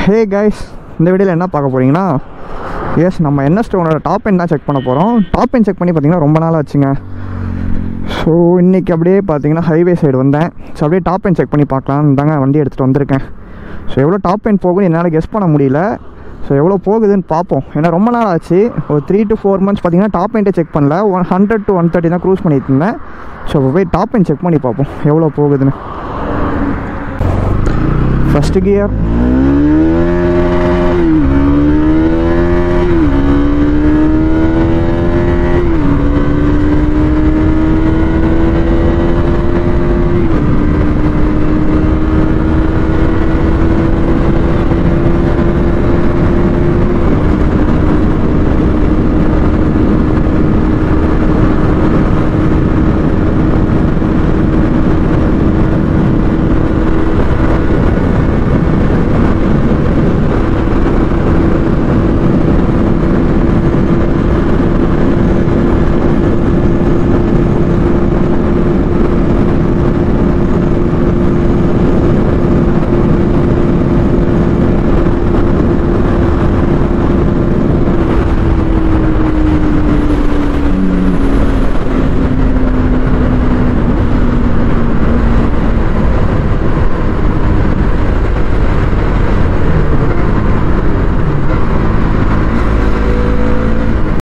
Hey guys, இந்த வீடியோவில் என்ன பார்க்க போகிறீங்கன்னா, எஸ் நம்ம Ns200 டாப் எண்ட் தான் செக் பண்ண போகிறோம். டாப் எண்ட் செக் பண்ணி பார்த்தீங்கன்னா ரொம்ப நாள் ஆச்சுங்க. ஸோ இன்றைக்கி அப்படியே பார்த்தீங்கன்னா ஹைவே சைடு வந்தேன். ஸோ அப்படியே டாப் எண்ட் செக் பண்ணி பார்க்கலான்னு தாங்க வண்டி எடுத்துகிட்டு வந்திருக்கேன். ஸோ எவ்வளோ டாப் எண்ட் போகுதுன்னு என்னால் கெஸ் பண்ண முடியல. ஸோ எவ்வளோ போகுதுன்னு பார்ப்போம். ஏன்னா ரொம்ப நாள் ஆச்சு, ஒரு 3 to 4 months பார்த்தீங்கன்னா டாப் எண்டே செக் பண்ணல. 100 to 130 தான் க்ரூஸ் பண்ணிட்டு இருந்தேன். ஸோ இப்போ போய் டாப் எண்ட் செக் பண்ணி பார்ப்போம் எவ்வளோ போகுதுன்னு. First gear,